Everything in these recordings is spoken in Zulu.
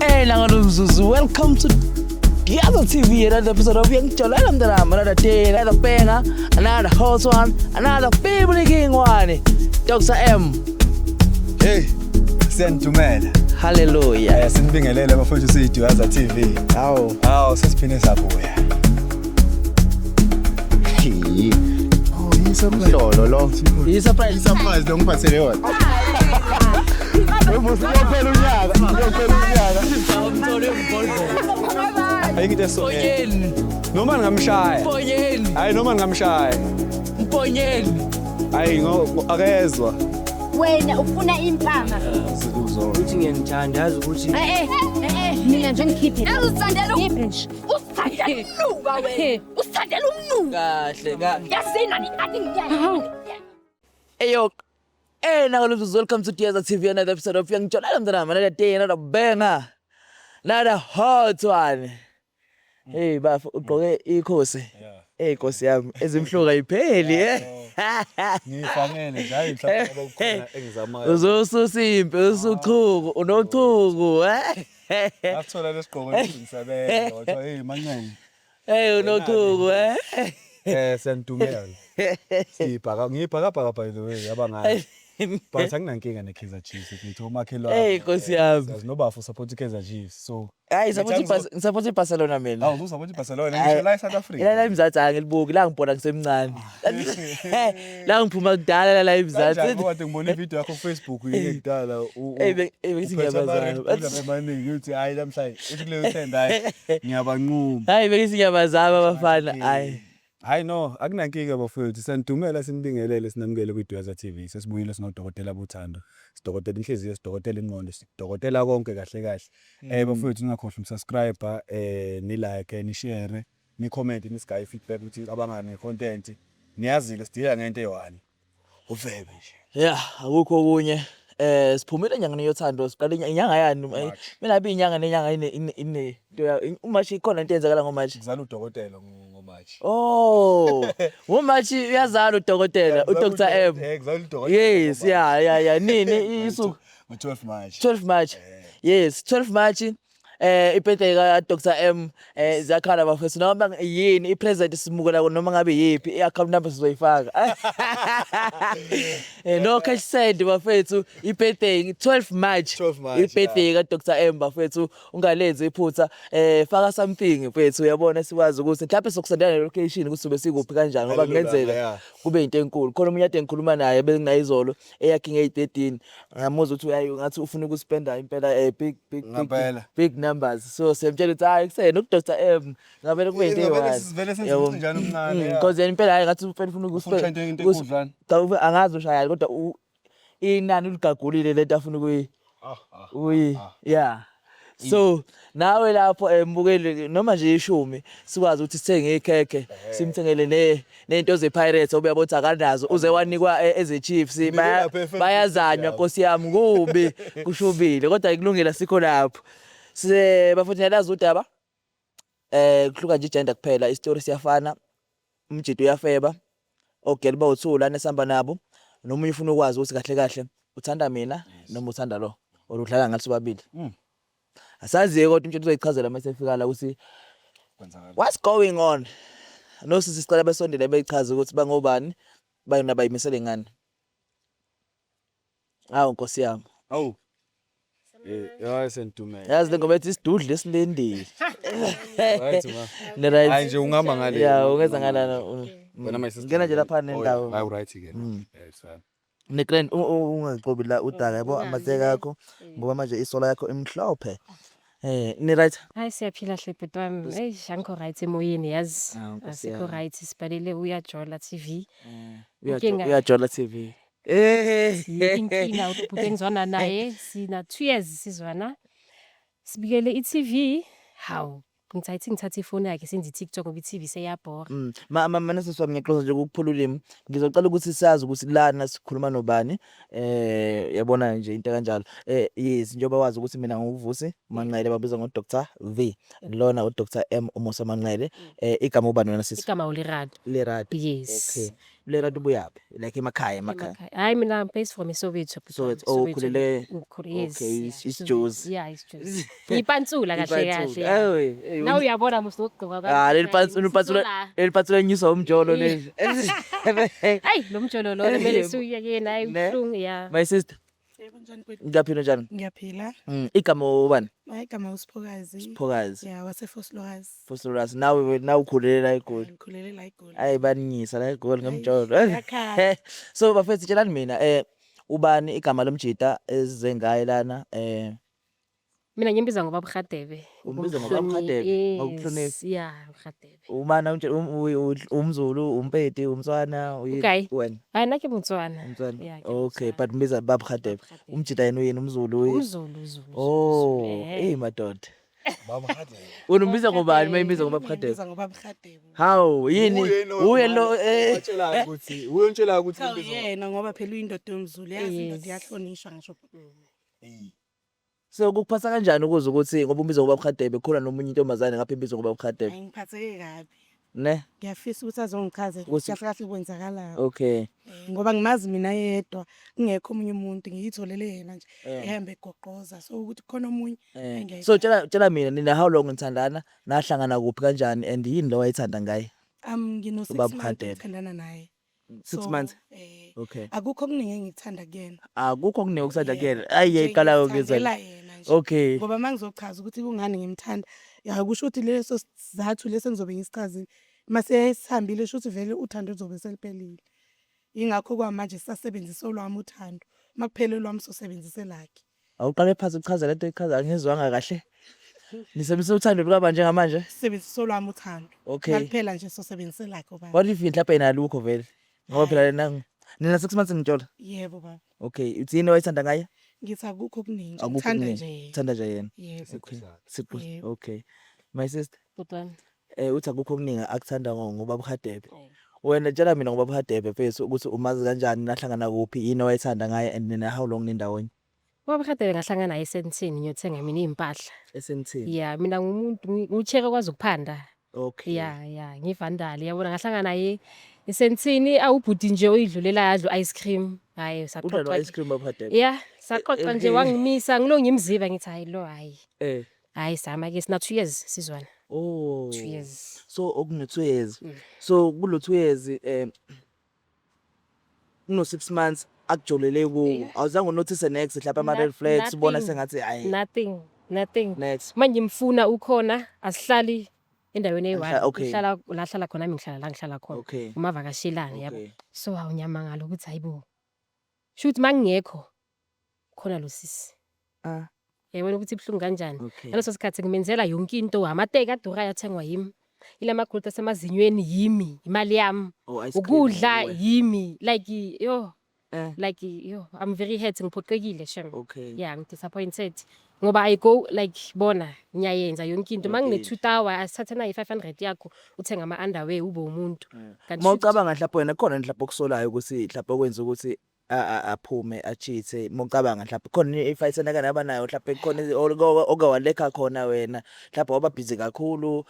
Hey, Nangaluzuzu, welcome to the other TV, another episode of Young Cholam, another day, another banger, another hot one, another family king one. Dr. M. Hey, sentumela. Hallelujah. Sinibingelele bafowethu sithu Aza TV. Hawo sesiphine sabuya. Oh, yisurprise. Lolo lo. Yisurprise lo ngiphathele yona. Uyophela unyaka. Ayikho so. Noma ngamshaya. Hayi noma ngamshaya. Mponyeni. Hayi akezwa. Wena ufuna impama. Uthi ngiyanithanda yazi ukuthi Mina nje ngikhiphe. Uzithandela nje. Usithandela umnuka wena. Usithandela umnuka. kahle. Yasina nikathi ngiyaya. Eyo. Hey, Nangaluzuzu, welcome to the other TV, another episode of Young Cholam, another day, another banger, another hot one. Hey, bafo ugqoke ikhosi. Hey Nkosi yami, ezimhloka ayipheli Ngifanele nje hayi mhlawumbe kukhona engizamayo. Uzosusimpi, usuchuku, unochuku Ngathola lesigqoko esisebenza wathi hey manqeni. Hey unochuku Sentumela. Ngibhaka by the way yabangani. But anginankinga neKaizer Chiefs ngithi umakhelwane. Hey Nkosi yami. Nobafu support iKaizer Chiefs so Hayi support iBarcelona mina. Hawu support iBarcelona ngisho la eSouth Africa. La eMzansi angilibuki la ngibona ngisemncane. La ngiphuma kudala la eMzansi. Kade ngibona ivideo yakho ku-Facebook uyekudala Bese ngiyabazama. Abaningi uthi hayi namhlanje uthi kuleyo thenda hayi ngiyabanquma. Hayi bese ngiyabazama abafana hayi. Hayi no akunankinga bafowethu sentumela sinibingelele sinamukele kwiDwaza TV sesibuyile sinodokotela bothando sidokotela inhliziyo sidokotela ingqondo sidokotela konke kahle bafowethu ningakhohlwa umsubscriber ni like ni share ni comment ni sky feedback ukuthi abangani necontent niyazile sidila ngento eyi1 uvebe nje Yeah, akukho okunye. Siphumile enyangeni yothando siqala inyanga yani. Mina abi inyanga nenyanga ine uMashi ikhona into eyenzakala ngoMashi. ngizala udokotela ngoMashi. Oh, uMashi uyazala udokotela uDr M. Ngizala udokotela. Yes, yeah. Nini isuku ngo-12 March. 12 March. Yes, 12 March. Ibirthday ka Dr M zakhala bafethu noma yini ipresent simukela noma ngabe yipi iaccount number sizoyifaka. No cash send bafethu ibirthday 12 March. Ibirthday ka Dr M bafethu ungalenze iphutha faka something mfethu uyabona sikwazi ukuthi mhlawumbe sokusendela location ukuthi ube sikuphi kanjani ngoba kungenzeka kube into enkulu. Khona umunye ade ngikhuluma naye bengayizolo eyakhe nge13 ngamuzwa ukuthi uyayi ngathi ufuna ukuspenda impela big numbers so semtshela ukuthi hayi kusena uDr M ngavele kube into eyi1 Sivele senze njani umncane because impela hayi ngathi ufuna ukuspenda angazi ushaya kodwa inani uligagulile lento afuna ukuyi yeah. So nawe lapho mbukeli noma nje ishumi sikwazi ukuthi sithenge ikhekhe simthengele nento zePirates obuyabona akanazo uze wanikwa ezeChiefs bayazanywa Nkosi yami kubi kushubile kodwa ikulungela sikho lapho bafuna lazi udaba kuhluka nje igender kuphela istory siyafana umjido uyafeba ogeli bawuthula nesamba nabo noma ufuna ukwazi ukuthi kahle uthanda mina noma uthanda lo oludlala ngathi babili asaziye kodwa umtshela uzoyichazela mase efika la ukuthi what's going on no sisicela besondele beyichaza ukuthi bangobani bayona bayimisele ngani Nkosi yami yeah sentumela yazi ngoba ethi isidudle esilendile right ma hayi nje ungihamba ngale yeah ungeza ngalana wena mayisister ngena nje lapha nendawo hayi right again yes fine negrand ungaqiqobi la udaka yabo amaseka yakho ngoba manje isola yakho emhlophe ni right Hayi siyaphila hle bhuti wami. Hey angikho right emoyeni yazi. Asikho right sibhalele uyajola TV. uyajola TV Inkinga ubhuti engizwana naye sina 2 years sizwana. Sibikele iTV. Hawu ngithatha ifoni yakhe senze iTikTok ngoba iTV seyabhora. Mama nasiswami ngiyaxoxa nje ukuphula ulimi ngizocela ukuthi sazi ukuthi lana sikhuluma nobani yabona nje into kanjalo yes njoba wazi ukuthi mina nguvusi Manqele babiza ngo Dr V lona uDr M uMosa Manqele igama ubani wena sisi Igama uLerado. Lerado Yes. Okay lera tubuyapi like emakhaya Hayi mina based from Soweto. So it's ukhulele Yes. okay yeah, it's Soweto. Joes Yeah, it's Joes. Ngipantsula kahle kahle. eh Now uyabona musogqoka lelipatsula nyisa umjolo leli Hayi lo mjolo lo kumele suyeke naye Ne? ubuhlungu ya. my sister Yebo njani bwethu? ngiyaphila njani Ngiyaphila. igama ubani Igama uSiphokazi. Phokazi Yeah, waseFoslowazi. Fosolras nawe ukhulela la eGoli Ngikhulele la eGoli. ayi baninyisa la eGoli ngamjolo ngiyakhala. so bafethu tshelani mina ubani igama lomjida ezize ngaye lana Mina ngimbiza ngoba Bugradebe. Umbiza ngoba Bugradebe, ngokuhlonipha. Yes, yeah, Bugradebe. umana umZulu umpedi umswana Okay. wena Hayi nake Botswana. umswana Yeah, ke okay Botswana. but mbiza babugradebe Bugradebe. umjida yena uyini umZulu umZulu Zulu. oh Eh. madoda Baba hade. unumbiza ngobani mayimbiza ngoba bugradebe Ngibiza ngoba Bugradebe. how yini uye lo watshela ukuthi uyontshela ukuthi Cha yena ngoba phela uyindoda yomZulu yazi Yes. indoda iyahlonishwa ngisho. so kuphatha kanjani ukuze ukuthi ngoba umbiza ngoba bugradebe khona nomunye intombazane ngapha imbiza ngoba bugradebe Ngiphatheke kabi. ne Ngiyafisa ukuthi azongichazela Ukuthi- kahle kahle kwenzakalayo. okay Ngoba ngimazi mina yedwa kungekho omunye umuntu ngiyitholele yena nje ehamba egoqoza so ukuthi khona omunye so tshela mina nina how long nithandana nahlangana kuphi kanjani and yini lo wayithanda ngaye ngino 6 Ubaba months Bugradebe. ngithandana naye. 6 So, months Okay. okay Akukho okuningi engikuthanda kuyena. akukho kuningi ukuthanda kuyena Nje ayiqalayo ngiyithandela ngizwe yena nje. okay Ngoba mangizochaza ukuthi kungani ngimthanda, yakusho ukuthi leso sizathu lesi engizobe ngisichazile. Mase sihambile sho ukuthi vele uthando uzobe seliphelile. Ingakho kwamanje sisasebenzisa olwami uthando. Makuphele lwami sosebenzise lakhe. awuqale phansi uchaza lento echaza angizwanga kahle nisebenzisa uthando lukaba njengamanje Sisebenzisa olwami uthando. okay Makuphela nje sosebenzise lakhe baba. what if mhlawumbe nalukho vele ngoba phela nina 6 months ngitshola Yebo baba. okay uthi yini wayithanda ngaye Ngithi akukho okuningi. akukho Ngithanda kuningi. nje yena. Thanda nje yena Yebo. okay siqu Yebo. okay my sister Botswana. uthi akukho kuningi akuthanda ngoba bugradebe wena tshela mina ngoba bugradebe mfethu ukuthi umazi kanjani nahlangana kuphi yini wayithanda ngaye and nina how long nindawonye Ngoba Bugradebe ngahlangana naye esentini ngiyothenga mina impahla. esentini Yeah, mina ngumuntu ngucheke kwazi ukuphanda. okay Yeah, ngivandali yabona ngahlangana naye esentini awubhudi nje oyidlulela adlo ice cream. Hayi udla no saxoxa. ice cream bugradebe Yeah, saxoxa nje wangimisa ngilo ngimziva ngithi hayi lo hayi. Hayi sama ke sina 2 years sizwana. oh 2 years. so okune 2 years so kulo 2 years kuno 6 months akujolele ku awuzange unotice next mhlawumbe ama red flags ubona sengathi hayi Nothing. next Manje ngimfuna ukhona asihlali endaweni eyi1. Okay. Uhlala la hlala khona nami ngihlala la ngihlala khona. okay Umavakashelana yabo. okay So awunyama ngalo ukuthi hayibo. Shoot mangingekho khona lo sisi. Yabona ukuthi ibhlungu kanjani. okay Ngaleso sikhathi ngimenzela yonke into amateka adura yathengwa yimi. Ilama growth asemazinyweni yimi, imali yami. oh ice cream Ukudla uwe. yimi like yo Eh. like yo I'm very hurt ngiphoxekile shem. okay Yeah, I'm disappointed. Ngoba I go like bona ngiyayenza yonke into mangine Okay. 2 hour asithathe na 500 yakho uthenga ama underwear ube umuntu. Kanti mawucabanga mhlawumbe wena khona mhlawumbe okusolayo ukuthi mhlawumbe okwenza ukuthi aphume achithe mawucabanga mhlawumbe khona ifayisana kana abanayo mhlawumbe khona okawalekha khona wena mhlawumbe waba busy kakhulu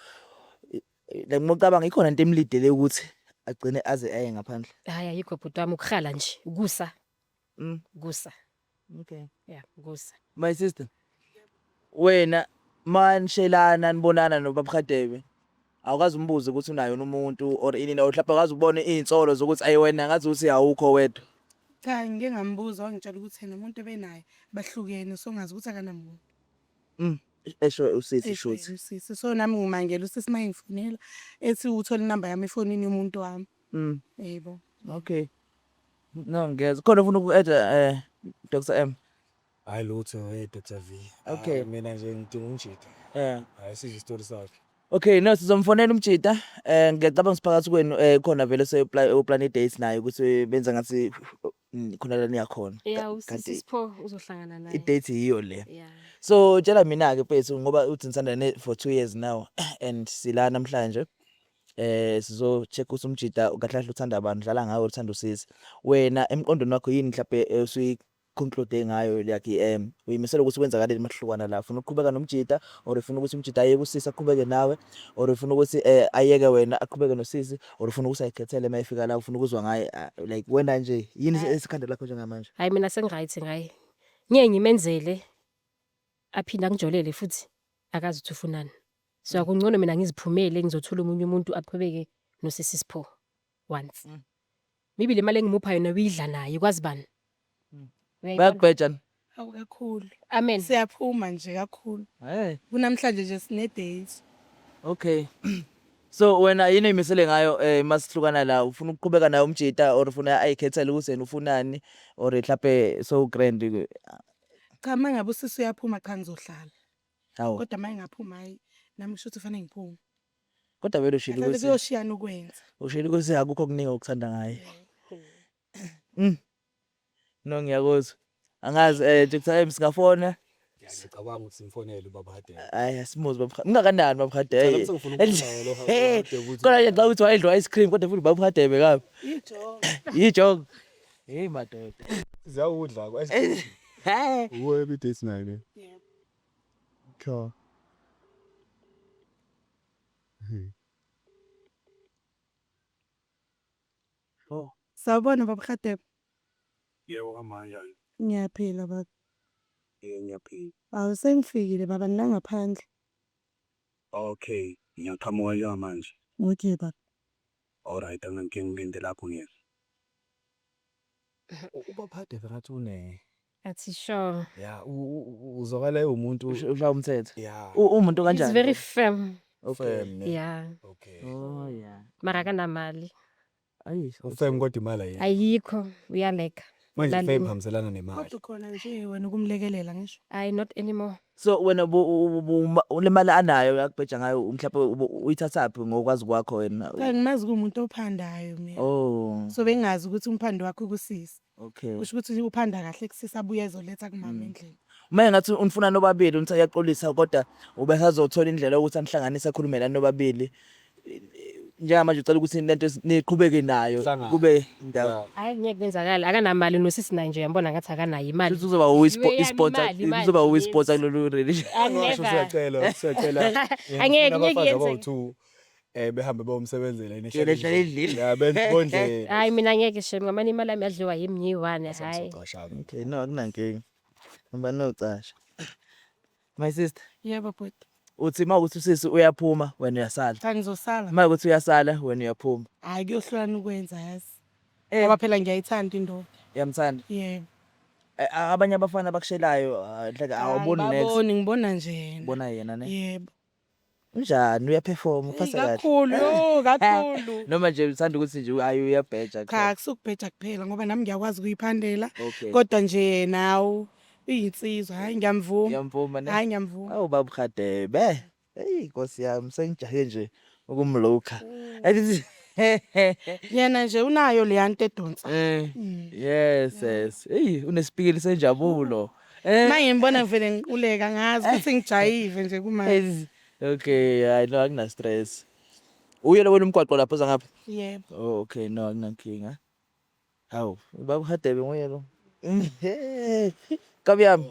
like mawucabanga ikhona into emlidele ukuthi agcine aze aye ngaphandle hayi ayikho bhuti wami ukukhala nje ukusa. Mm. Ukusa. okay Yeah, ukusa. my sister wena manishelana nibonana noBabugradebe awukazi umbuze ukuthi unayo umuntu or ini na mhlawumbe akazi ubone izinsolo zokuthi ayi wena ngathi uthi awukho wedwa Cha ngike ngambuza wangitshela ukuthi yena umuntu ebenaye bahlukene so ngazi ukuthi akanamuntu. esho usithi shothi Usisi so nami ngimangela usisi mangifonela ethi uthola inamba yami efonini yomuntu wami. Yebo. okay no ngiyeza khona ufuna uku-add Dr M Hayi lutho Dr V. Okay. Mina nje ngidinga umjida. Hayi sizwe isitori sakhe. okay no sizomfonela umjida ngiyacabanga siphakathi kwenu khona vele plan dates naye ukuthi benza ngathi khona la niyakhona Yeah, usisi Sipho uzohlangana naye. i-date yiyo le Yeah. so tshela mina ke mfethu ngoba uthi nisandane for 2 years now and sila namhlanje sizo check usumjida kahle kahle uthanda abantu dlala ngawe uthanda usisi wena emqondweni wakho yini mhlawumbe conclude ngayo like uyimisela ukuthi wenza kanini mahlukana la ufuna ukuqhubeka nomjida or ufuna ukuthi umjida ayeke usisi aqhubeke nawe or ufuna ukuthi ayeke wena aqhubeke nosisi or ufuna ukuthi ayikhethele mayifika la ufuna ukuzwa ngaye like wena nje yini esikhanda lakho njengamanje? Hayi mina sengiright ngaye. Ngeke ngimenzele aphinda ngijolele futhi akazi ukuthi ufunani. So akungcono mina ngiziphumele ngizothola umunye umuntu aqhubeke nosisi Sipho once. Maybe le mali engimupha yona uyidla naye kwazi bani. Bayakubhejana. Hawu kakhulu. Amen. Siyaphuma nje kakhulu. Hey. Kunamhlanje nje sine days. Okay. So wena yini imisele ngayo masihlukana la ufuna ukuqhubeka nayo umjida or ufuna ayikhethele ukuthi wena ufunani or mhlawumbe so grand Cha mangabe usisi uyaphuma cha ngizohlala. hawo Kodwa maye ngaphuma hayi nami kusho ukuthi fanele ngiphume. kodwa vele ushilo Mhlawumbe ukuthi kuyoshiyana ukwenza. ushilo ukuthi akukho kuningi okuthanda ngaye. No ngiyakuzwa. Angazi Dr. singafona. Ngiyacabanga ukuthi simfonele ubaba Hadebe. Hayi asimuzi baba. Ungakanani baba Hadebe? Ngifuna ukukhuluma lo Hadebe. Kodwa nje xa uthi wayedliwa ice cream kodwa futhi baba Hadebe kabi. Ijoke. Yijoke. Hey madoda. Ziyawudla kwa Hey. uwe bi date naye le. Yebo. Cha. Oh. Sawubona baba Khadebe. Yebo amanje. Ngiyaphila baba. Ngiyaphila. Awu sengifikile baba nangaphandle. Okay, ngiyaqhamuka nje manje. Okay baba. Alright, ngingilinde lapho ngiyeza. Ubaba Hadebe ngathi une Athi sure. ya uzokala umuntu Usha umthetho. ya Umuntu He's kanjani? very firm. firm ne. Yeah. Okay. Oh yeah. Mara kanamali. Ayi. Ufem kodwa imali yena. Ayikho uyaleka. Manje Lali- fame hamselana nemali. Kodwa khona nje wena ukumlekelela ngisho. Ay not anymore. So wena le mali anayo yakubheja ngayo mhlawumbe uyithathaphi ngokwazi kwakho wena? Cha ngimazi kumuntu ophandayo mina. Oh. So bengazi ukuthi umphando wakho kusisi. Okay. Kusho ukuthi uphanda kahle kusisa abuye ezoletha kumama endlini. Uma ngathi unifuna nobabili unithi ayaxolisa kodwa ubesazothola indlela ukuthi anihlanganise akhulumela nobabili. Njengamanje ucela ukuthi lento niqhubeke nayo Hlangana. kube indawo. Hayi ngeke kwenzakala akanamali nosisi naye nje uyambona ngathi akanayo imali. Futhi uzoba uyisponsor, Imali, uzoba yes. uyisponsor kulolu religion. Ngisho siyacela. Angeke Abafazi yenze. abawu2 behambe bayomsebenzela Yena ehlala endlini. Ya bendle. Hayi mina ngeke shem ngamani imali yami yadliwa yimnyiwane hayi. Okay, no akunankinga. Ngoba nocasha. My sister, Yebo bhuti. uthi mawukuthi usisi uyaphuma wena uyasala. Cha ngizosala. Mawukuthi uyasala wena uyaphuma. Hayi kuyohlukana ukwenza yazi. Ngoba phela ngiyayithanda indoda. Uyamthanda. Yebo. Abanye abafana abakushelayo like awuboni next. Baboni ngibona nje yena. Ubona yena ne. Yebo. Unjani uyaperform uphasa kahle. Kakhulu yo kakhulu. Noma nje uthanda ukuthi nje ayi uyabheja. Cha akusukubheja kuphela ngoba nami ngiyakwazi ukuyiphandela. Okay. Kodwa nje nawo uyinsizwa hayi ngiyamvuma. Ngiyamvuma ne. Hayi ngiyamvuma. Awu baba Khadebe. Hey Nkosi yami sengijahe nje ukumloka. Ayithi Yena nje unayo le yanto edonsa. yes. Hey unesipikili senjabulo. Manje ngibona vele ngiquleka ngazi ukuthi ngijayive nje kumanje. Okay, I know akuna stress. Uye lo umgwaqo lapho zangapha. Yebo. Oh okay, no akunankinga. Hawu, baba Khadebe nguye lo. Kabi yami.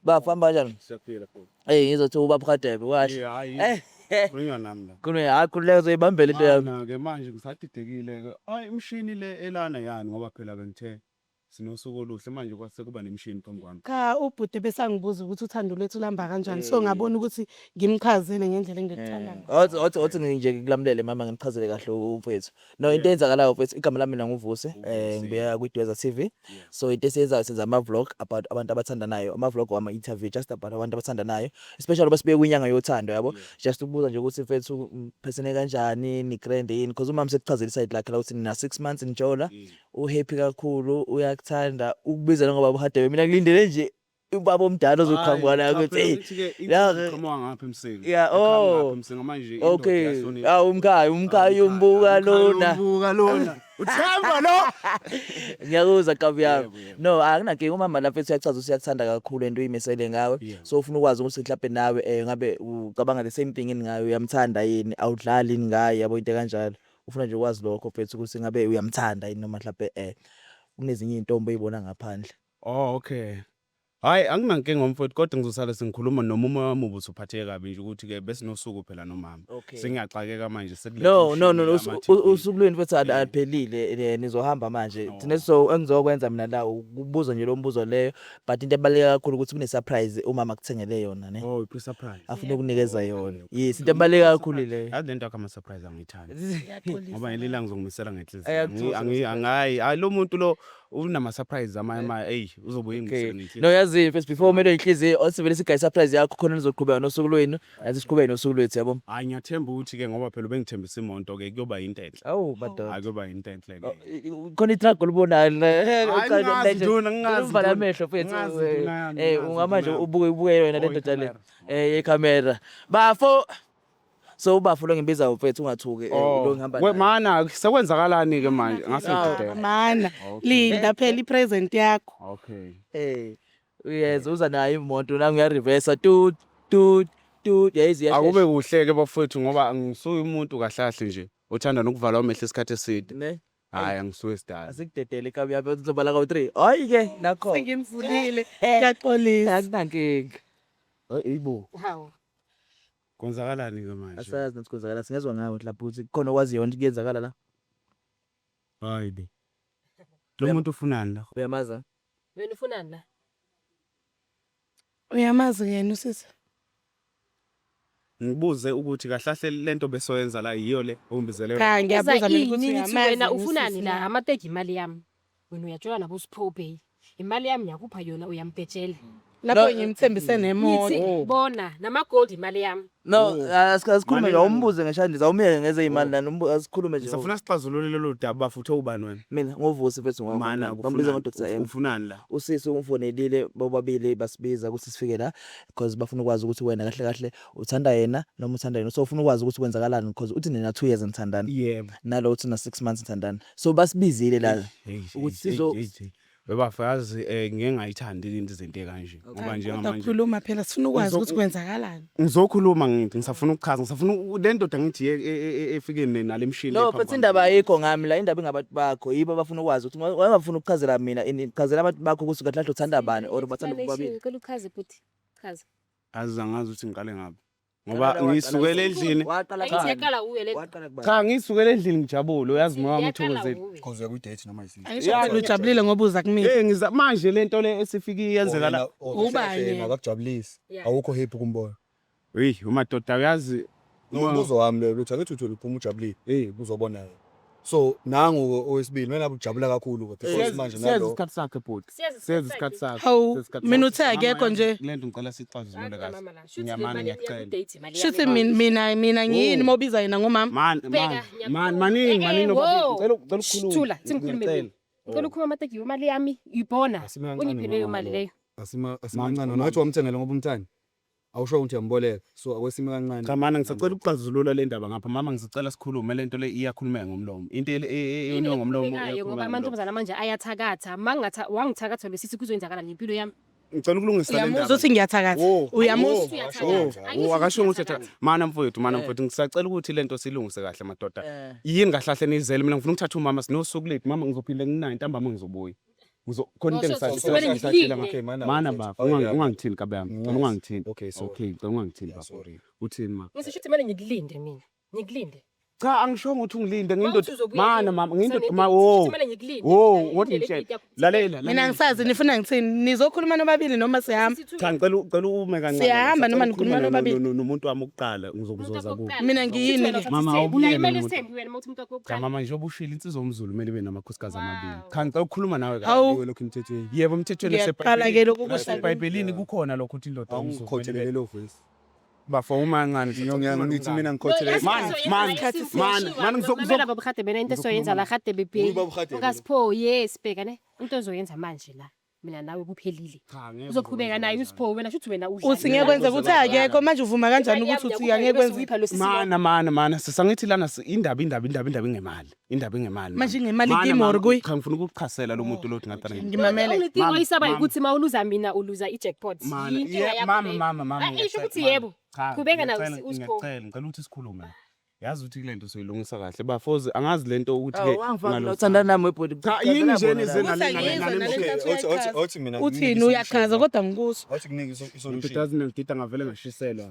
Bafamba kanjani? Siyaphila futhi. Ngizothi ubaba Khadebe washo. Hayi. Kunywa nami la. Kuleyo zoyibambela into yami. Na ke manje ngisadidekile ke. Ay imshini le elana yani ngoba phela bengithe sinosuku oluhle manje kwase kuba nemshini phambi kwami. Cha ubhuti besangibuza ukuthi uthando lwethu lamba kanjani. So ngabona ukuthi ngimchazele ngendlela engikuthanda. Othi nje ngikulamulele mama ngichazele kahle umfethu. No into eyenzakalayo mfethu igama lami mina nguvuse ngibuya kwiDweza TV. So into esiyenzayo senza ama vlog about abantu abathandanayo. Ama vlog wama interview just about abantu abathandanayo. Especially basibe kwinyanga yothando yabo. Just ukubuza nje ukuthi mfethu persone kanjani ni grand yini because umama sekuchazela iside lakhe la uthi nina 6 months njola. Uhappy kakhulu uyakuthanda ukubiza ngoba Khadebe mina ngilindele nje ubaba omdala ozoqhamuka la ukuthi Qhamuka ngapha emsini. Yeah, oh. Emsini manje okay umkhayo umbuka lona Umbuka lona. Uthemba lo. ngiyakuzwa kabi yami no akunankinga umama lapha uyachaza usiyakuthanda kakhulu into uyimisele ngawe so ufuna ukwazi ukuthi mhlawumbe nawe ngabe ucabanga the same thing ngayo uyamthanda yini awudlali yini ngaye yabo into kanjalo ufuna nje ukwazi lokho mfethu ukuthi ngabe uyamthanda yini noma mhlawumbe kunezinye izintombi oyibona ngaphandle Oh okay. Hayi anginankinga ngomfowethu kodwa ngizosala sengikhuluma noma wami ubusuphatheke kabi nje ukuthi ke bese nosuku phela nomama. Okay. Sengiyaxakeka manje No, usuku lweni mfethu aliphelile nizohamba manje. Thina engizokwenza mina la ukubuza nje lo mbuzo leyo but into ebaleka kakhulu ukuthi kune surprise umama akuthengele yona ne. Oh, i-surprise. Afuna ukunikeza yona. Yes, into ebaleka kakhulu leyo. Yazi lento akama surprise angiyithandi. Ngoba Ngiyaxolisa. ngelila ngizokumisela ngenhliziyo. Ayakuthokoza. Hayi lo muntu lo unama surprise hey uzobuya Okay. ngimisela ngenhliziyo. No yazi first before umele inhliziyo osivele sigaya surprise yakho khona nizoqhubeka nosuku lwenu. Yazi siqhubeke nosuku lwethu yabo. Hayi ngiyathemba ukuthi ke ngoba phela bengithembisa imoto ke kuyoba into enhle. Awu madoda. Hayi kuyoba into enhle ke. Khona itrack olubonayo Ngingazi Nduna, ngingazi uvala Nduna. amehlo mfethu Ngingazi Nduna, ngingazi ungamanje Nduna. ubuke yona le ndoda le yecamera bafo so ubafo lo ngibiza mfethu ungathuki lo ngihamba We mana sekwenzakalani ke manje ngase ngidedela. Mana linda phela ipresent yakho. Okay. uyeza uza nayo imoto la ngiya reverse tu yayizi Akube kuhle ke bafowethu ngoba ngisuye umuntu kahlahle nje uthanda nokuvala amehlo isikhathi eside. ne Hayi angisuye sidala. asikudedele kabi yabe uzobala ka 3 hayi ke nakho Sengimvulile. Ngiyaxolisa. akunankinga hayibo Hawu. Konzakalani ke manje? asazi nesikhuzakala singezwe ngawe lapho ukuthi khona okwazi yona kuyenzakala la Hayi be. Lo muntu ufunani la? uyamaza Wena ufunani la? Uyamazi yena usisi. Ngibuze ukuthi kahlahle lento besoyenza la yiyo le ombizeleyo. Cha ngiyabuza mina ukuthi Ngithi uyamazi. wena yini ufunani usisi la? na? Amateki imali yami. Wena uyatshola nabo Sipho Bay. Imali yami yakupha yona uyambetshela. Lapho ngimthembise nemoto. Ngithi bona nama gold imali yami. no asikhulume nje Mani- umbuze ngeshandiza umyeke ngeze imali nani asikhulume nje Sifuna sixazulule lelo daba bafuthe ubani wena? mina ngovusi mfethu Mana ngambiza ngo Dr M ufunani la? usisi umfonelile bobabili basibiza ukuthi sifike la because bafuna ukwazi ukuthi wena kahle kahle uthanda yena noma uthanda yena so ufuna ukwazi ukuthi kwenzakalani because uthi nina 2 years nithandana Yebo. nalo uthi na 6 months nithandana so basibizile la ukuthi sizo Bebafazi ngeke ngayithandi izinto kanje ngoba nje Kodwa ngamanje khuluma phela sifuna ukwazi ukuthi kwenzakalani. ngizokhuluma ngithi ngisafuna ukuchaza ngisafuna le ndoda ngithi efike nalemshini no but indaba ayikho ngami la indaba ingabantu bakho yibo abafuna ukwazi ukuthi wangafuna ukuchazela mina chazela abantu bakho ukuthi kahle uthanda bani or bathanda kubabili Ngicela uchaze futhi. Chaza. azangazi ukuthi ngiqale ngapi ngoba ngisukele endlini Angithi yaqala uwe le. cha ngisukele endlini ngijabule uyazi moya ngithokozeli Because uya ku-date noma yisini. Angisho phela ujabulile ngoba uza kumina. ngiza manje lento le esifike iyenzeka la Ubani? Akakujabulisi. Yeah. Awukho happy kumbona. hey umadoda uyazi Umbuzo wami lo uthi angithi uphuma ujabulile. Uzobona. So nangu owesibili mina abujabula kakhulu kodwa because manje siyazi nalo isikhathi sakhe bhuti Siyazi siyazi isikhathi sakhe Hawu siyazi isikhathi mina sakhe. uthe akekho nje. lento ngicela sixazulule kahle Mama la. ngiyamana ngiyacela Shuthi mina ngiyini mobiza yena ngomama. maningi Wo. ngicela Thula, singikhulumele. Ngicela ukhuluma amateki imali yami uyibona. Ungiphe leyo mali leyo. asimancane nathi wamthengela ngoba umthandi. Awusho ukuthi uyamboleka. So akwesime kancane. cha mana ngisacela ukuxazulula le ndaba ngapha mama ngizicela sikhulume lento le iyakhulumeka ngomlomo into eyoniwa ngomlomo Ngoba amantombazana manje ayathakatha. Mangatha wangithakatha lesithi kuzoyenzakala ngempilo yami. ngicela ukulungisa le Uyamuzwa ndaba ukuthi ngiyathakatha. Uyamuzwa. akasho ukuthi mana mfowethu ngisacela ukuthi lento silungise kahle madoda yini kahlahle nizele mina ngifuna ukuthatha umama sinosuku lethu mama ngizophila nginayo ntambama ngizobuya khona into engisashila Okay mana. mana baba ungangithini kabe yami ngicela ungangithini Okay so okay ngicela ungangithini baba sorry. uthini ma Ngisho ukuthi manje ngikulinde mina. Ngikulinde. cha angishongo ukuthi ungilinde Mawuthi ngindoda uzobuya mana kimi, mama ngindoda usanedate, ma shuthi manje ngikulinde. what ngitshela lalela Mina ngisazi nifuna ngithini nizokhuluma nobabili noma sihamba. cha ngicela ume kancane Siyahamba noma nikhuluma nobabili? nomuntu wami okuqala ngizokuzoza kuwe Mina ngiyini ke? Mama, awubuyele awubuyele imali umuntu. isithembi wena mawuthi umuntu wakho cha wokuqala. mama njengoba ushila insizwa omzulu kumele ibe namakhosikazi amabili Wow. cha ngicela ukukhuluma nawe Hawu. kahle lokhu emthethweni yebo emthethweni Ngiyaqala ke lokhu eBhayibhelini kukhona lokho ukuthi indoda Awungikhothelele lo voice. bafo uma kancane Ngithi mina ngikhothelele. Man, ngizokuzela baba khade mina into esoyenza la khade bebhe. Uyiba ubukhade Ungasipho yes bheka ne. Into ozoyenza manje la. Mina nawe kuphelile. Uzoqhubeka naye uSipho wena shuthi wena udla. Uthi ngeke kwenze ukuthi akekho manje uvuma kanjani ukuthi uthi angeke kwenze. mana sisangithi lana indaba ingemali indaba ingemali Manje ingemali kimori kuyi. cha ngifuna ukuchasela lo muntu lothi ngathana Ngimamele. Ungithi oyisaba ukuthi mawuluza mina uluza ijackpot. mama Isho ukuthi yebo. Qhubeka nawe uSipho. ngicela ukuthi sikhulume yazi ukuthi kule nto soyilungisa kahle bafozi angazi lento ukuthi Awu angifaki nothanda nami webhodi. cha yini nje Othi mina uthini uyachaza kodwa ngikuso othi kunika isolution. ngidazini ngidida ngavele ngashiselwa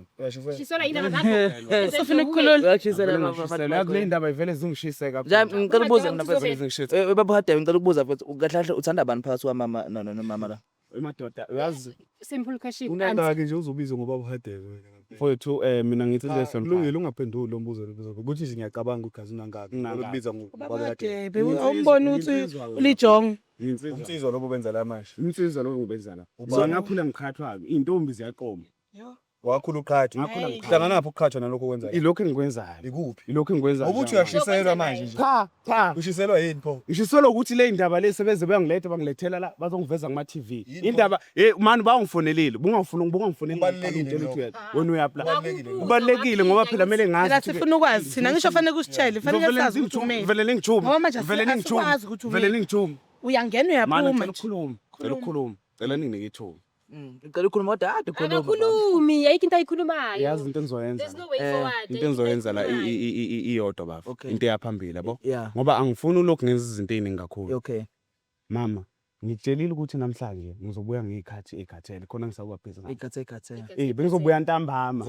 Shisela indaba zakho. sofuna ukukhulula Uyakhisela ngashiselwa yazi le ndaba ivele zingishise Njani ngicela ukubuza mina Uzofika. mfethu. zingishise Baba Hadebe ngicela ukubuza mfethu kahle kahle uthanda bani phakathi kwamama nomama la? emadoda yazi Simple question. Unanda ke nje uzobizwa ngoba uHadebe wena. mfowethu mina ngithi lesson Kulungile ungaphenduli lo mbuzo ukuthi nje ngiyacabanga ugazi unangaki. Ukubiza ngoba Hadebe. Babadebe umbona ukuthi ulijonga Umsizwa lobo benza la manje. insizwa lo ngibenza la ngakhula ngikhathwa intombi ziyaqoma Wakhula uqhathi. Hlangana napho ukuqhathwa nalokho wenza. ilokho engikwenzayo Ikuphi? ilokho engikwenzayo Ukuthi uyashiselwa manje nje. cha Ushiselwa yini pho? ngishiselwa ukuthi le indaba le sebeze bangilethela la bazongiveza kuma TV indaba mani bangifonelile bungafonela wena uyapply kubalekile ngoba phela kumele ngazi la sifuna ukwazi thina ngisho fanele kusitshele fanele sazi ukuthi umele vele ningijuma Ngoba manje vele asikwazi ningijuma ukuthi vele umele. ningijuma uyangena mana uyaphuma ngicela ukukhuluma cela ninginike ithuba Ngicela ukukhuluma kodwa ade khuluma. Akakhulumi ayikho into ayikhulumayo. yazi into engizoyenza There's no way forward. into engizoyenza la iyodwa baba Okay. into eyaphambili yabo Yeah. ngoba angifuni lokhu ngenza izinto eziningi kakhulu Okay. mama ngitshelile ukuthi namhlanje ngizobuya ngikhathi ekhathele khona ngisakuba busy Ikhathe. bengizobuya ntambama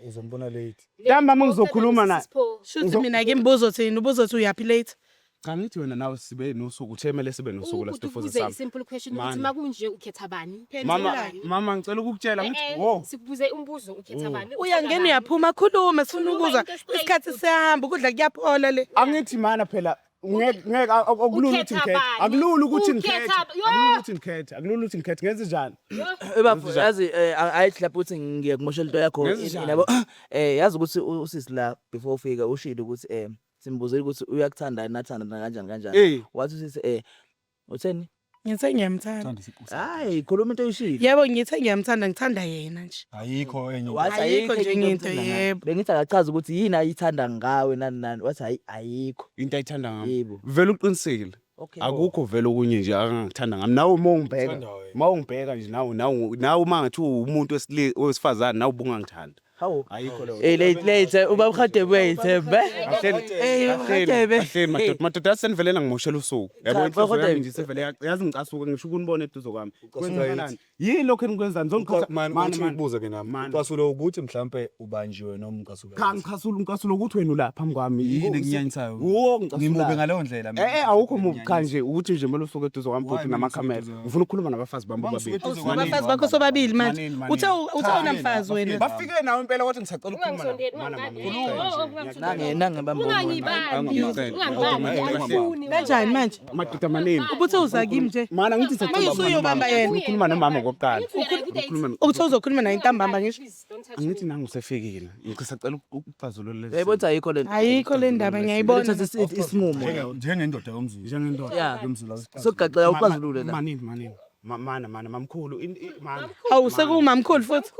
Uzombona late. ntambama ngizokhuluma naye shuthi mina ke imbuzo thina ubuzo uthi uyapi late cha ngithi wena nawe sibe nosuku uthemele sibe nosuku la sifuze Sikubuze sami simple question Mani. ukuthi makunje ukhetha bani? mama ngicela ukukutshela ngithi wo Sikubuze umbuzo ukhetha bani? uyangena uyaphuma khuluma sifuna ukuzwa isikhathi siyahamba ukudla kuyaphola le angithi mana phela ngeke akulula ukuthi ngikhethe akulula ukuthi ngikhethe akulula ukuthi ngikhethe ngenze njani Ebapho yazi ayithi lapho uthi ngiyekumoshela into yakho Ngenze yabo yazi ukuthi usisi la before ufika ushilo ukuthi simbuzele ukuthi uyakuthanda nathanda kanjani wathi usisi utheni ngithe ngiyamthanda hayi khuluma into oyishilo yebo ngithe ngiyamthanda ngithanda yena nje Ayikho enye. wathi Ayikho nje into, yebo. bengithi akachaza ukuthi yini ayithanda ngawe nani wathi hayi ayikho into ayithanda ngami yebo vele uqinisile okay akukho vele okunye nje akangithanda ngami nawe mawungibheka nje nawe mangathi umuntu wesifazane nawe ubungangithanda hawo ayikho leyo late ubaba Hadebe uyayithemba ahle madoda senivelela ngimoshela usuku yabo Cha, inhloso kodwa- yami nje sevele yazi ngicasuka ngisho ukunibona eduzo kwami kwenzakalani yini lokho enikwenzani Uthi ubuze ke nami. Man. Ucasulo ukuthi mhlambe ubanjiwe noma ucasulo. cha ngicasula ukuthi wena ula phambi kwami Yini kunyanyisayo? wo Ngimubi ngaleyo ndlela mina. awukho mubi kanje ukuthi nje mele usuke eduzo kwami futhi Why namakhamera mina ngifuna ukukhuluma nabafazi bami Mangisuke bobabili eduze kwami. abafazi bakho sobabili manje Manini. uthe unamfazi wena bafike nawe impela kodwa ngisacela ukukhuluma nange bambona kanjani manje madoda manini ubuthe uza kimi nje mana ngithi Mayusuyobamba yena. ukukhuluma nomama kokuqala ukuthi uzokhuluma naye intambama ngisho angithi nangu usefikile ngisacela ukufazulula yayibona ayikho lento ayikho le ndaba ngiyayibona isinqumo Njengendoda yomzulu. njengendoda yeah Yomzulu. sokugaxela uxazulule la manini mana mamkhulu mana hawu sekumamkhulu futhi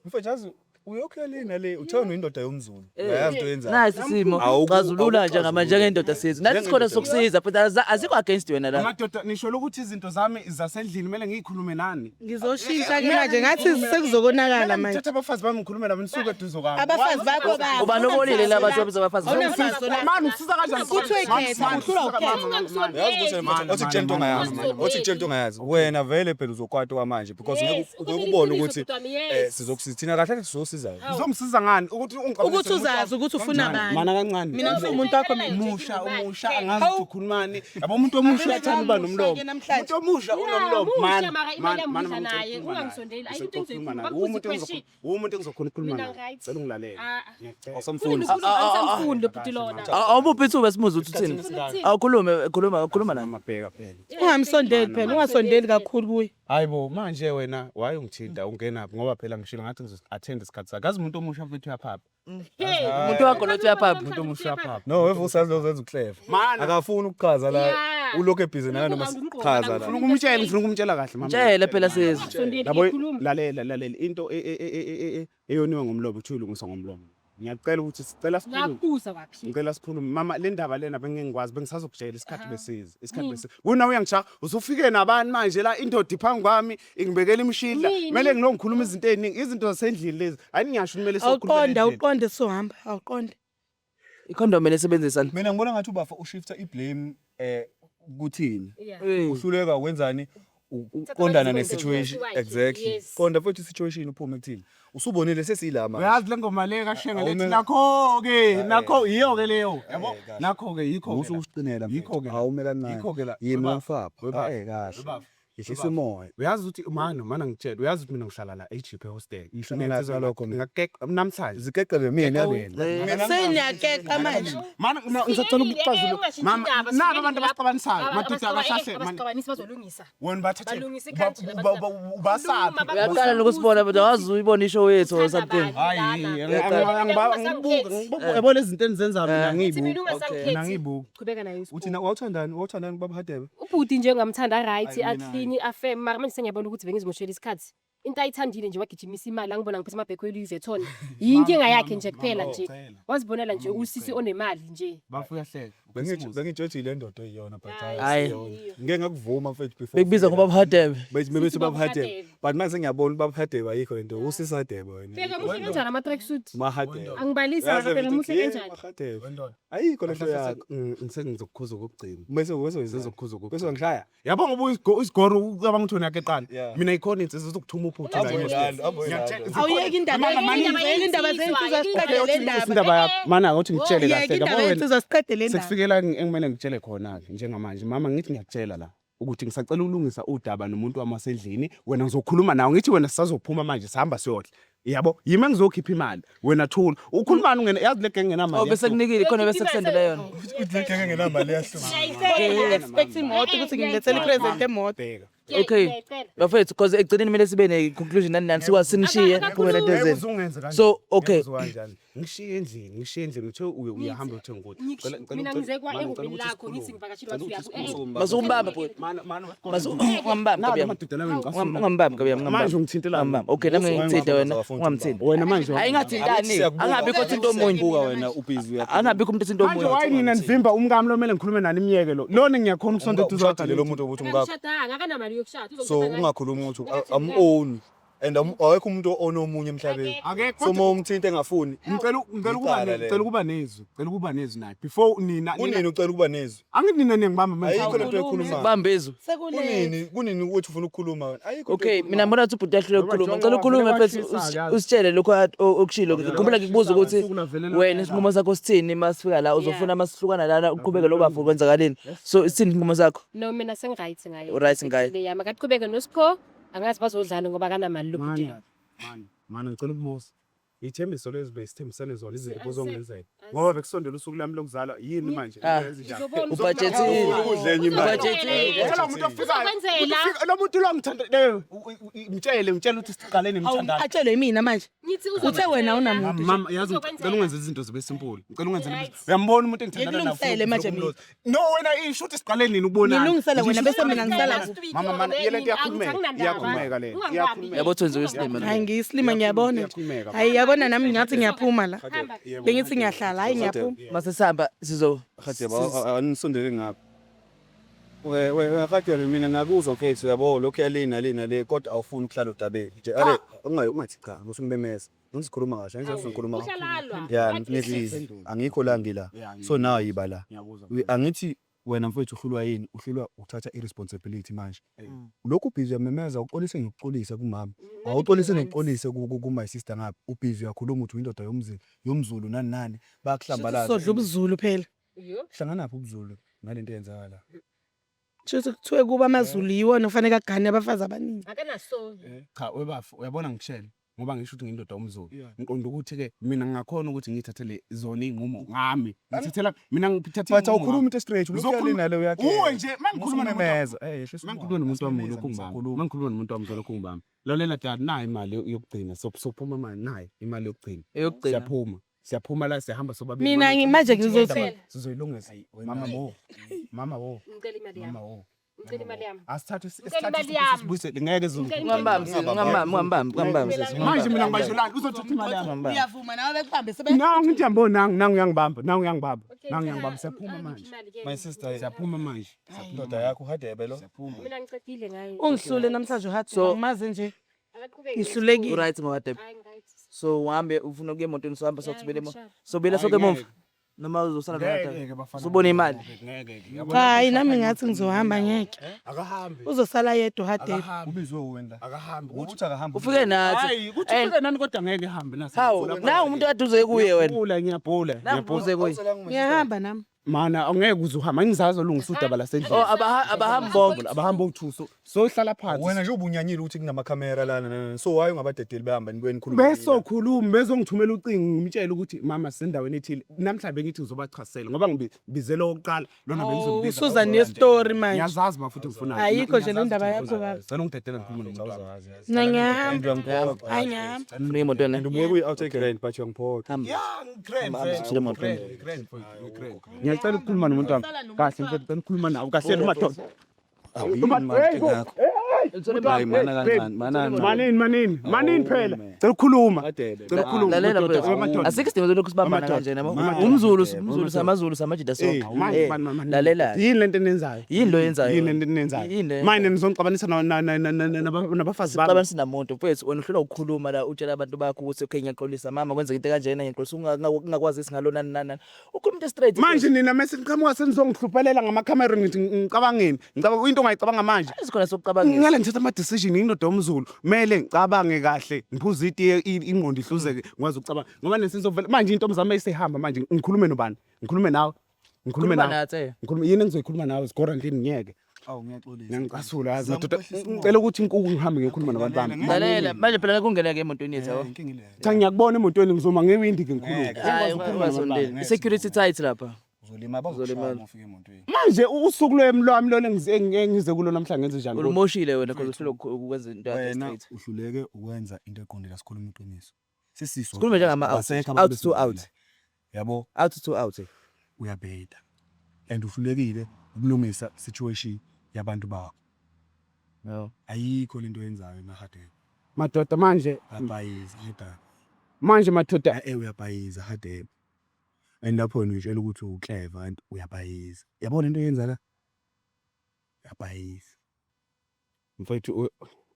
Mfethu yazi uyokhelina le uthona indoda yomzulu. Uyayazi into yenzayo. nasi isimo xazulula njengendoda sethu nathi sikhona sokusiza but azikho against wena la amadoda nisho ukuthi izinto zami zasendlini kumele ngiyikhulume nani ngizoshintsha ke manje ngathi sekuzokonakala manje thatha abafazi bami ngikhulume nabo nisuke eduze kwami abafazi bakho babo uba nobolile la bantu abafazi mani ngisiza kanjani Kuthi uyikhetha, uhlula ukhetha. Yazi ukuthi othi kutshela into ongayazi. Othi kutshela into ongayazi. Wena vele phela uzokwata kwamanje because ngeke ukubona ukuthi sizokusithina kahle sizosizayo. ngizomsiza ngani ukuthi ukuthi uzazi ukuthi ufuna bani mana kancane mina ngifuna umuntu wakho mina umusha angazi ukuthi ukhulumani yabo umuntu omusha uyathanda uba nomlomo umuntu omusha unomlomo umuntu engizokhona ukukhuluma naye cela ungilalele Awusamfundi. Awusamfundi futhi lona. awubuphi ithuba simuze ukuthi uthini awukhuluma nami mabheka phela ungamsondeli phela ungasondeli kakhulu kuye hayibo manje wena wayongithinta ungenaphi ngoba phela ngishilo ngathi ngizo-attend isikhathi sakhe kazi umuntu omusha futhi uyaphapha umuntu wakho lo uyaphapha umuntu omusha uyaphapha No, weva usazi lo zenza ukuhleva. Mana. Akafuni ukuchaza la. Ulokho ebhizi naye noma sichaza la. ngifuna ukumtshela kahle mama tshela phela sizwe yabo lalela into eyoniwe ngomlomo uthi uyilungiswa ngomlomo ngiyacela ukuthi sicela sikhulume Ngakuza kwaphi? ngicela sikhulume mama le ndaba lena bengingikwazi bengisazokujayela isikhathi besiza wena uyangishaya usufike nabani manje la indoda iphambi kwami ingibekela imishidla kumele ngikhuluma izinto eziningi izinto zasendlini lezi hayi ngiyasho kumele awuqonde sohamba awuqonde Icondom lesebenzisana. Mina ngibona ngathi ubafa ushifta iblame kuthini. Yeah. Uhluleka wenzani uqondana nesituation exactly. Qonda futhi situation uphume kuthini. Usubonile sesila manje. Uyazi le ngoma le kaShenga lethi nakho iyo ke leyo yabo nakho ke yikho usuqinela yikho ke awumelani naye. yikho ke la Yimi mfapha. Kahle. Yehlisa umoya. uyazi ukuthi mana ngitshela uyazi ukuthi mina ngihlala la eGP hostel Ishonela lokho ngakeka namhlanje zikeqele mina yabena. Seniyakeka manje. mana ngizocela ukuxazulula mama nabo abantu abasixabanisayo madoda akahlahle Basixabanisa bazolungisa. wena bathathe Balungisa ikhadi ubasaphi Uyaqala nokusibona but awazi uyibona ishow yethu or something. hayi ngibuka yabo lezi zinto enzenza mina ngiyibuka ngiyibuka Qhubeka nayo Uthi isikole. wawuthandani baba Hadebe? Ubhuti nje ngamthanda right Hayi, mina athini afem mara manje sengiyabona ukuthi bengizimoshela isikhathi. Into ayithandile nje wagijimisa imali angibona ngiphethe amabhekwe eLouis Yinkinga yakhe nje kuphela nje. Wazibonela nje usisi onemali nje. bafuya hleka Bengitshotshile le ndoda eyiyona but Hayi. ngeke ngakuvuma mfethu before. Bekubiza ngoba Hadebe. bethi Baba baba Hadebe. Hadebe. But manje ngiyabona baba Hadebe ayikho lento. Usisi Hadebe wena. Bheka muhle kanjani ama track suit. Ma Hadebe. Angibalisa phela muhle kanjani. Hadebe. Ayikho lento yakho. ngisengizokukhuza okugcina Bese sezokukhuza okugcina bese ngishaya. yabo ngoba isigoro ucabanga ukuthi wena keqala Yeah. mina ikhona insizwe zokuthuma uphuthu la Awuyeki indaba indaba zensizwa siqedele le ndaba. indaba yakho mana ukuthi ngitshele Uyeki kahle indaba yabo wena zensizwa siqedele le ndaba. sekufikela engimele ngitshele khona ke njengamanje mama ngithi ngiyakutshela la ukuthi ngisacela ukulungisa udaba nomuntu wamasendlini wena ngizokhuluma nawe ngithi wena sisazophuma manje sihamba siyodla yabo yimi engizokhipha imali wena thula ukhulumani ungena yazi le genge ngenamali Oh bese kunikile khona bese kusendela yona. Ngeke ngenamali yahluma. Expect imoto ukuthi ngilethele ipresent emoto. Okay. Bafethu because egcineni kumele sibe ne conclusion nani sikwazi sinishiye kube lento ezeni. So okay. ngishiye endlini ngithe uyahamba uthenga ukuthi Mina ngize kwa engubini lakho ngithi ngivakashile wathi Masumbamba bhuti. Ungambamba kabi. Ungambamba kabi manje ungambamba. ungithintela Ungambamba. Okay nami ngithinte wena ungamthinti. wena manje Ayingathintani. Angabikho into omunye. Buka wena ubhizi uyakho. Angabikho umuntu esinto manje omunye. wayini nivimba umkami lo mele ngikhulume nani imiyeke lo lona ngiyakhona ukusonto Ushadile lo muntu ukuthi umkakho. Ngishadanga akanamali yokushada So ungakhuluma ukuthi I'm own and awekho umuntu onomunye emhlabeni. akekho So mawumthinta engafuni. ngicela ukuba nezwi naye before nina Kunini ucela ukuba nezwi? angithi nina niyangibamba manje Ayikho lento ekhuluma. Bambezu. Kunini ukuthi ufuna ukukhuluma wena? Ayikho. Okay mina ngibona ukuthi ubhuti yahlule ukukhuluma. Ngicela ukhulume mfethu usitshele lokho okushilo. Ngikhumbula ngikubuza ukuthi wena isinqumo sakho sithini masifika la uzofuna masihlukana lana uqhubeke lo bafo kwenzakaleni. So isithini isinqumo sakho? No mina sengiright ngayo. Uright ngayo. Le makaqhubeke noSipho angazi bazodlala ngoba akanamali lobude. mana ngicela ukubuza ithembiso lezi sithembisane zona izinto bozongenzela ngoba bekusondela usuku lami lokuzalwa yini manje ezinjani Ubudgetile. Ukudlenye imali. ngicela umuntu ofika Uzokwenzela. lo muntu lo ngithanda ngitshele ukuthi siqalene ngithandana Atshelwe yimina manje. Ngithi Uthe wena unamuntu. mama yazi ngicela ungenze izinto zibe simple ngicela ungenze uyambona umuntu engithandana naye Ngilungisele manje mina. no wena isho ukuthi siqalene nini ubonana Ngilungisele wena bese mina ngisala kuphi. mama mana yele iyakhulumeka le iyakhulumeka Yabo twenziwe isilima. Hayi ngiyislima ngiyabona. iyakhulumeka Hayi yabona nami ngathi ngiyaphuma la. Bengithi ngiyahlala hayi ngiyaphuma. Masesihamba sizo Hadebe anisondele ngapha. We Hadebe mina ngakuzwa mfethu yabo lokho yalina le kodwa awufuni ukuhlala udabeni. Nje ale ungathi cha ngosungibemeza. Ngisikhuluma kahle ngizofuna ukukhuluma. Uhlalalwa. Yeah ngizizwe angikho la ngila. So naw yiba la. Angithi wena mfethu uhlulwa yini? Uhlulwa uthatha irresponsibility manje. Lokhu ubhizi uyamemeza uqolise ngikuqolisa kumama. Awuqolise ngikuqolise ku my sister ngapha. Ubhizi uyakhuluma uthi indoda yomZulu nani bayakuhlambalaza. Sodla ubuzulu phela. Hlangana naphi ubuzulu ngalento eyenzakala? Shothi kuthiwe kuba amaZulu yiwona kufanele agane abafazi abaningi. Akanaso. cha webafu uyabona ngishela ngoba ngisho ukuthi ngiyindoda omZulu ngiqonda ukuthi ke mina ngingakhona ukuthi ngithathele zona inqumo ngami ngithathela mina ngithathe Bathi awukhuluma into straight lokuyalina le uyakhe. uwe nje mangikhuluma nemeza. mangikhuluma nomuntu wami lokho ngibamba mangikhuluma nomuntu wami lokho ngibamba lalela dad nayi imali yokugcina sophuma manje nayi imali yokugcina eyokugcina. siyaphuma la sihamba sobabili Mina manje ngizothi sizoyilungisa mama wo Ngicela imali yami. mama wo Ngicela imali yami. asithathe imali yami. sibuyise ngeke Ungambambi. manje mina ngibasholani uzothatha imali yami uyavuma nawe bekubambe sebe. nangu ngithi yambona nangu uyangibamba siyaphuma manje My sister siyaphuma manje indoda yakho Hadebe lo. Mina ngicedile ngayo. Ungihlule namhlanje uhathi So- ngimazi nje. Akaqhubeke. Ngihlulekile. Uright ngowadebe. Hayi ngithi. So uhambe ufuna ukuya emotweni so hamba sokubele ngishaya. so bela soke emuva. noma uzosala nodwa usubona imali Hayi nami ngathi ngizohamba ngeke. akahambe Uzosala yedwa Hadebe. ubizwe wena akahambe uthi akahamba ufike nathi hayi kuthi ufike nani kodwa ngeke ehambe nasi hawu na umuntu aduze kuye wena ngiyabhula nambuze kuye Ngiyahamba nami. mana angeke uzuhamba ngizazi olungisa udaba lasendlini oh abahambi bonke abahamba uthuso sohlala phansi wena nje ubunyanyile ukuthi kunamakhamera lana so why ungabadedeli behamba nibuye nikhuluma besokhuluma bezongithumela ucingo ngimtshela ukuthi mama sendaweni ethile namhlanje ngithi ngizobachasela ngoba ngibizele oqala lona bengizobiza Usuza ne story manje. ngiyazazi bafuthi ngifuna Ayikho nje lendaba yakho baba. sana ungidedela ngikhuluma nozawazi Ngiyahamba. Hayi ngiyahamba. unemoto na ubuye kuyi outtake rent but yangiphoqa ngiyacela ukukhuluma nomuntu wami kahle ngicela ukukhuluma nawe kahle madoda manini phela cela ukukhuluma cela ukukhuluma lalela bro asikho isidingo lokhu sibambana kanje nabo umzulu samazulu samajida sonke lalela yini lento enenzayo yini lo yenzayo yini lento enenzayo manje nizongixabanisa nabafazi bami xabana sinamuntu mfethu wena uhlula ukukhuluma la utshela abantu bakho ukuthi okay ngiyaxolisa mama kwenza into kanjena ngiyaxolisa ungakwazi isingalona nani ukhuluma into straight manje nina mase niqhamuka senizongihluphela ngamakhamera ngithi ngicabangeni ngicabanga into ongayicabanga manje isikhona sokucabanga ngiyala ngithatha ama decision nginodo omzulu kumele ngicabange kahle ngiphuza iti ingqondo ihluzeke ngikwazi ukucabanga ngoba nesizovela manje into omzama isehamba manje ngikhulume nobani ngikhulume nawe ngikhulume yini engizoyikhuluma nawe sigorantini ngiyeke awu ngiyaxolisa ngiyangicasula yazi madoda ngicela ukuthi inkuku ngihambe ngiyokhuluma nabantu bami lalela manje phela kungena ke emotweni yethu yabo cha ngiyakubona emotweni ngizoma ngewindi ke ngikhuluma hayi ungazondela security tight lapha uzolima bazoshaya ufike emontweni manje usuku lwami lolo engize kulo namhlanje ngenze njani ulumoshile wena because uhlelo ukwenza into wena straight uhluleke ukwenza into eqondile sikhuluma iqiniso sisizwe sikhulume njengama out to out yabo out to out uyabheda and uhlulekile ukulungisa situation yabantu bakho no ayikho lento oyenzayo emahadeni madoda manje abayiza ngedaba manje madoda uyabayiza hadebe and lapho ngitshela ukuthi uclever and uyabayiza yabona into oyenza la uyabayiza mfethu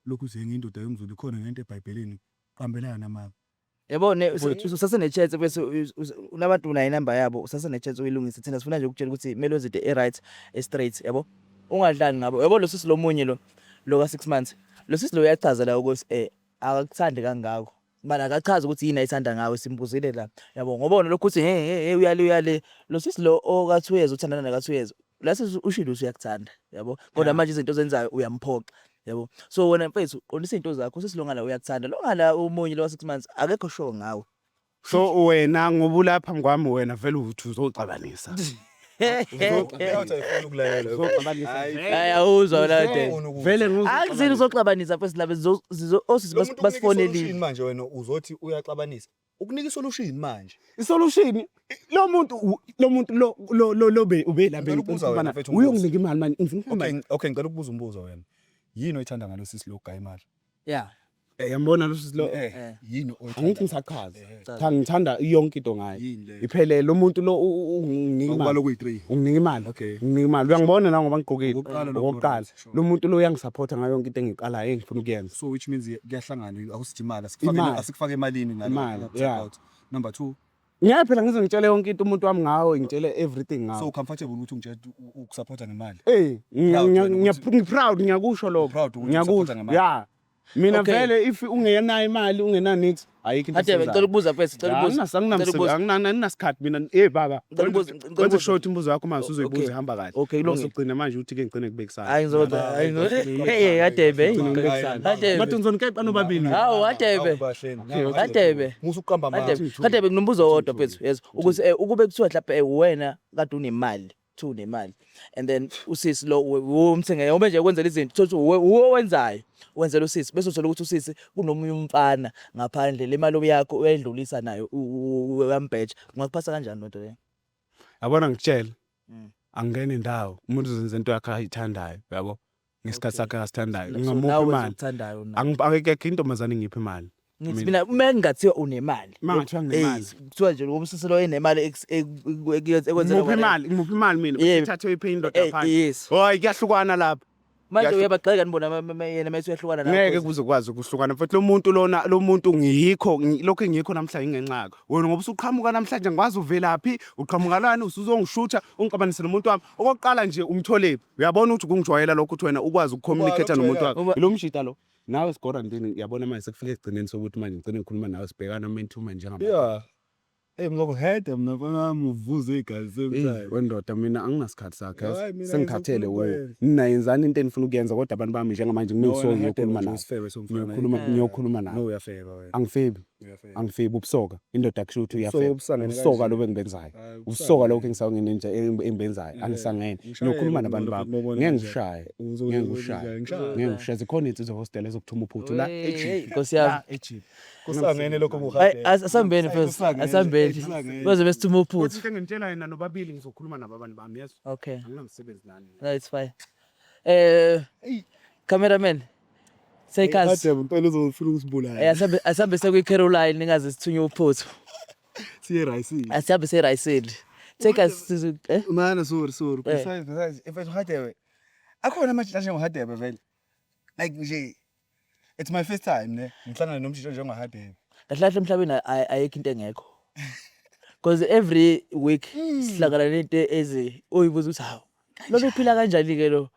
lokhu zengindoda yomzulu ikhona ngento eBhayibhelini qambelana namama yabone usasene chance bese unabantu una inamba yabo usasene chance uyilungisa thina sifuna nje ukutshela ukuthi kumele wenze into right straight yabo ungadlali ngabo yabo lo sisi lomunye lo ka 6 months lo sisi lo uyachaza la ukuthi akakuthandi kangako mana akachaza ukuthi yini ayithanda ngawe simbuzile la yabo ngoba wona lokho uthi uyale lo sisi lo okathuyeza uthandana nakathuyeza la sisi ushilo uyakuthanda yabo kodwa manje izinto zenzayo uyamphoqa yabo so wena mfethu qonisa izinto zakho sesilongala uyakuthanda longa umunye lo 6 months akekho sure ngawe so wena ngoba ulapha ngwami wena vele uthi uzoxabanisa hayi awuzwa la de vele akuzini uzoxabanisa mfethu laba basifonelile manje wena uzothi uyaxabanisa ukunika isolution manje isolution lo muntu lo ube la bengicela uyonginika imali manje okay ngicela ukubuza umbuzo wena yini oyithanda ngalo sisi lo guy imali yeah yambona lo sisi lo yini angithi ngisachaza cha ngithanda yonke into ngayo iphelele lo muntu lo unginika imali unginika imali unginika imali uyangibona na ngoba ngigqokile okokuqala lo muntu lo uyangisupporta ngayo yonke into engiqalayo engifuna ukuyenza so which means kuyahlangana akusithi imali asikufake emalini ngalo yeah number 2 ngiyaphela ngizongitshela yonke into umuntu wami ngawo ngitshele everything ngawo so comfortable ukuthi ungitshela ukusupporta ngemali ngiproud ngiyakusho lokho ngiyakusho yeah mina vele if ungenayo imali ungena nix ayikho into ade ngicela ukubuza mfethu ngicela ukubuza anginasikhathi mina baba kwenza short imbuzo yakho manje uzoyibuza ihamba kahle okay uzogcina manje uthi ke ngicine kubekisana hayi ngizodwa adebe bathi ngizonikeqa nobabili hawo adebe musuqamba manje adebe nginombuzo wodwa mfethu yes ukuthi ukube kuthiwa mhlawumbe wena kade unemali nemali and then usisi lo umthenge ngoba nje kwenzela izinto uthi wenzayo wenzela usisi bese uthola ukuthi usisi kunomunye umfana ngaphandle le mali yakho uyendlulisa nayo uyambheja ungakuphasa kanjani lento le yabona ngitshela angene indawo umuntu uzenza into yakhe ayithandayo yabo ngesikhathi sakhe asithandayo ngamupha imali angibakeke intombazane ngiphi imali ngithi mina uma ngingathiwa unemali manje nginemali kuthiwa nje umsisi lo enemali ekwenzela ngiphi imali mina uthathe uyiphe indoda phansi hoyi kuyahlukana lapha Manje uyabagxeka nibona yena mase uyahlukana nawe. ngeke kuzokwazi ukuhlukana futhi lo muntu ngiyikho lokho engikho namhlanje ngenxaka wena ngoba usuqhamuka namhlanje ngikwazi uvelaphi uqhamuka lana usuzongishutha ungixabanise nomuntu wami okokuqala nje umtholephi uyabona ukuthi kungijwayela lokho ukuthi wena ukwazi ukucommunicate nomuntu wakho lo mshita lo nawe sigora ndini yabona manje sekufike egcineni sokuthi manje ngicela ngikhuluma nawe sibhekana mentuma njengabantu Ngokuhede mina mfana uvuza igazi semthaya. wendoda mina anginasikhathi sakhe sengikhathele wena ninayenzana into enifuna ukuyenza kodwa abantu bami njengamanje kunengisoki yokukhuluma nawe ngiyokhuluma nawe Uyafeba wena. angifebi ubusoka indoda akusho ukuthi uyafeba ubusoka lo bengibenzayo ubusoka lokho engisawungene nje engibenzayo angisangene ngiyokhuluma nabantu bami ngeke ngishaya zikhona insizwa hostel ezokuthuma uphuthu la Nkosi yami. Kusangene lokho buhade. Asambeni first. Asambeni. Baze besithuma uphuthu. Kodwa ngitshela yena nobabili ngizokhuluma nabo abantu bami yes Okay. anginamsebenzi nani No, it's fine. Cameraman. Say cuz. Hade impela uzofuna ukusibulala. Asambe sekuyiCaroline ningaze sithunywe uphuthu. Siye rice. Asambe seRaisel. Take us to Mana sorry. Besides if it's Hadebe. Akhona amajlashe ngoHadebe vele. Like nje it's my first time ne. Ngihlangana nomthisha njengoHadebe. Kahle emhlabeni ayikho into engekho. Because every week sihlangana nento oyibuza ukuthi hawo. Lo uphila kanjani ke lo?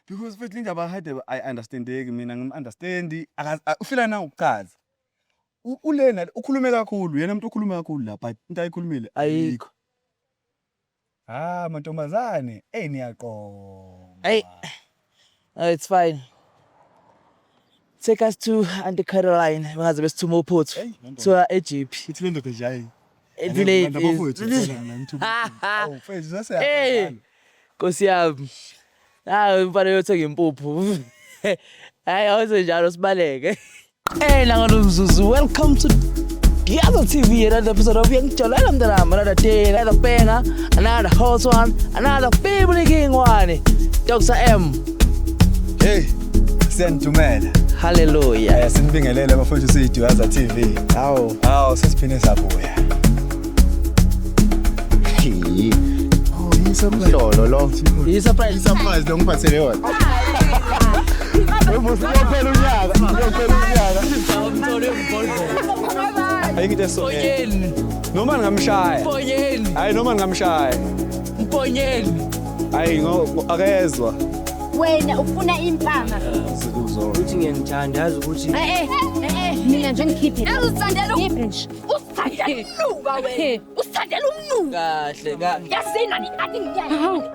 Because futhi indaba Hadebe I understandeki mina ngim-understandi ufila na ukuchaza. Ulena ukhulume kakhulu yena umuntu ukhuluma kakhulu la but into ayikhulumile Ayikho. Mantombazane niyaqoma. Hey. No, it's fine. Take us to Auntie Caroline. Bangaze besithuma uphuthu. To Egypt. Ithi lento nje hayi. Awu mfethu sase. Nkosi yami. Mfana yothenga impuphu. Hayi awuze njalo sibaleke. Nangalomzuzu, welcome to Diaza TV, another episode of Young Chola Mdaram, another day, another banger, another hot one, another family king one. Dr. M. Hey, sentumela. Hallelujah. Sinibingelele abafowethu siyiDiaza TV. Hawo sesiphine sabuya. Hlolo lo Surprise lo ngiphathele yona Uyophela unyaka. Ayikho so. Noma ngamshaya. Hayi noma ngamshaya. Mponyeni. Hayi akezwa. Wena ufuna impama. Uthi ngiyangithanda yazi ukuthi Mina nje ngikhiphe. Uzithandela nje. Usithandela umnuka wena. Usithandela umnuka. kahle Yasina ni athi ngiyazi.